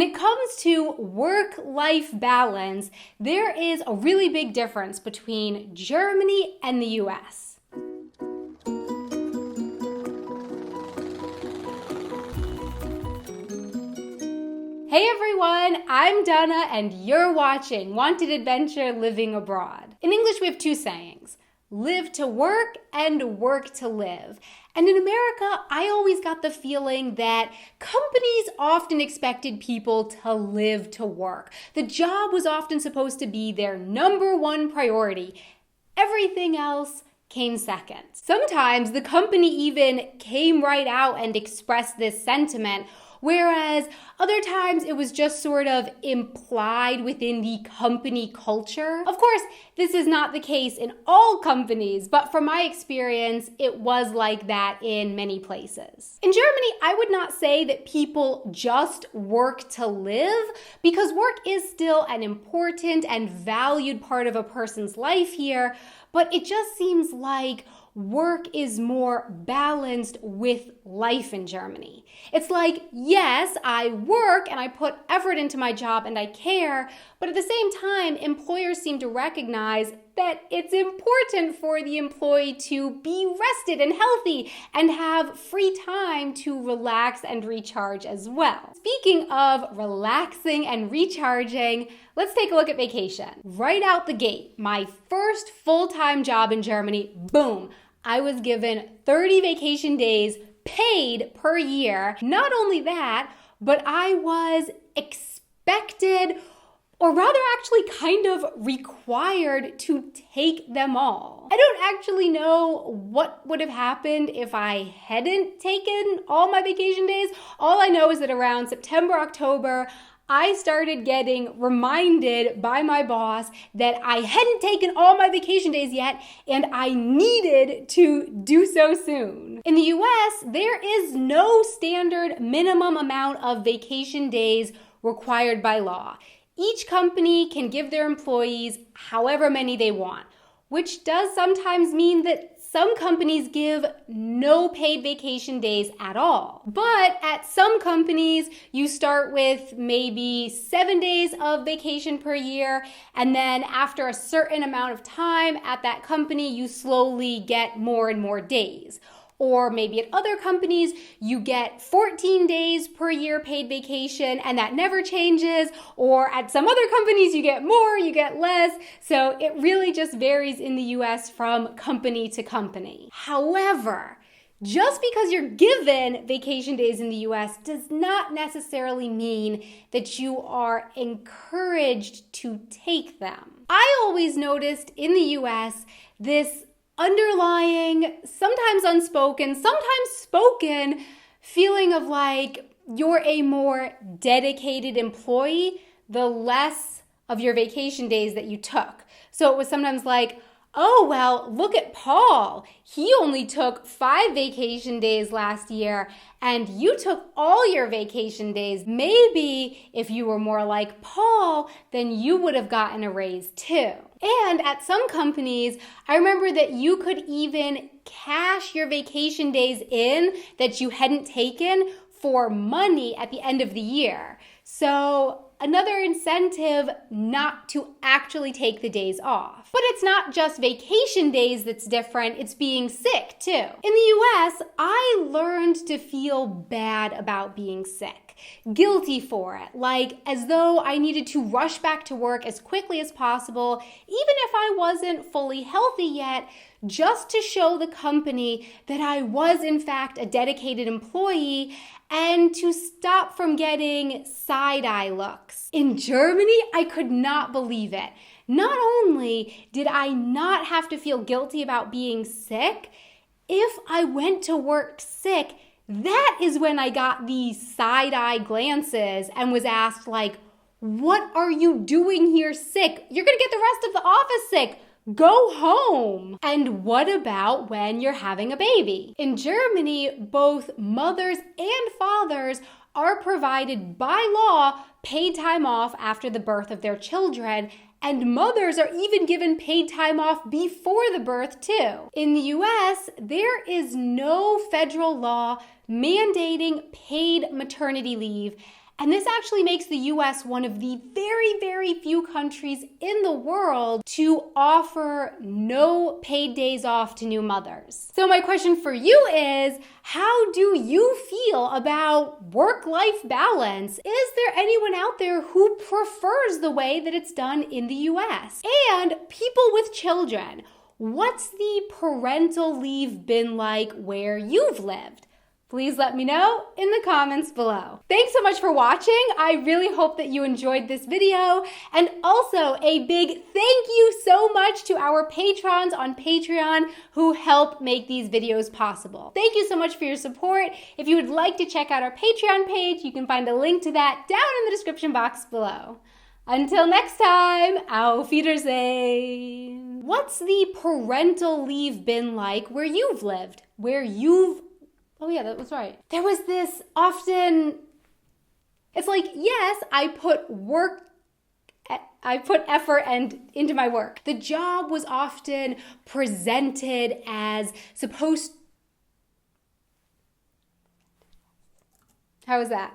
When it comes to work-life balance, there is a really big difference between Germany and the US. Hey everyone, I'm Donna and you're watching Wanted Adventure Living Abroad. In English we have two sayings, live to work and work to live. And in America, I always got the feeling that companies often expected people to live to work. The job was often supposed to be their number one priority. Everything else came second. Sometimes the company even came right out and expressed this sentiment, whereas other times it was just sort of implied within the company culture. Of course, this is not the case in all companies, but from my experience, it was like that in many places. In Germany, I would not say that people just work to live, because work is still an important and valued part of a person's life here, but it just seems like work is more balanced with life in Germany. It's like, yes, I work and I put effort into my job and I care, but at the same time, employers seem to recognize that it's important for the employee to be rested and healthy and have free time to relax and recharge as well. Speaking of relaxing and recharging, let's take a look at vacation. Right out the gate, my first full-time job in Germany, boom, I was given 30 vacation days paid per year. Not only that, but I was expected, or rather actually kind of required, to take them all. I don't actually know what would have happened if I hadn't taken all my vacation days. All I know is that around September, October, I started getting reminded by my boss that I hadn't taken all my vacation days yet and I needed to do so soon. In the US, there is no standard minimum amount of vacation days required by law. Each company can give their employees however many they want, which does sometimes mean that some companies give no paid vacation days at all. But at some companies, you start with maybe 7 days of vacation per year, and then after a certain amount of time at that company, you slowly get more and more days. Or maybe at other companies, you get 14 days per year paid vacation and that never changes. Or at some other companies, you get more, you get less. So it really just varies in the US from company to company. However, just because you're given vacation days in the US does not necessarily mean that you are encouraged to take them. I always noticed in the US this underlying, sometimes unspoken, sometimes spoken feeling of like you're a more dedicated employee the less of your vacation days that you took. So it was sometimes like, oh, well, look at Paul. He only took 5 vacation days last year and you took all your vacation days. Maybe if you were more like Paul, then you would have gotten a raise too. And at some companies, I remember that you could even cash your vacation days in that you hadn't taken for money at the end of the year. So another incentive not to actually take the days off. But it's not just vacation days that's different, it's being sick too. In the US, I learned to feel bad about being sick, guilty for it, like as though I needed to rush back to work as quickly as possible, even if I wasn't fully healthy yet, just to show the company that I was in fact a dedicated employee and to stop from getting side-eye looks. In Germany, I could not believe it. Not only did I not have to feel guilty about being sick, if I went to work sick, that is when I got these side-eye glances and was asked like, what are you doing here sick? You're gonna get the rest of the office sick. Go home. And what about when you're having a baby? In Germany, both mothers and fathers are provided by law paid time off after the birth of their children, and mothers are even given paid time off before the birth too. In the US, there is no federal law mandating paid maternity leave, And this actually makes the US one of the very, very few countries in the world to offer no paid days off to new mothers. So my question for you is, how do you feel about work-life balance? Is there anyone out there who prefers the way that it's done in the US? And people with children, what's the parental leave been like where you've lived? Please let me know in the comments below. Thanks so much for watching. I really hope that you enjoyed this video. And also a big thank you so much to our patrons on Patreon who help make these videos possible. Thank you so much for your support. If you would like to check out our Patreon page, you can find a link to that down in the description box below. Until next time, auf Wiedersehen. What's the parental leave been like where you've lived? Oh yeah, that was right. There was this often, it's like, yes, I put effort into my work. The job was often presented as supposed. How was that?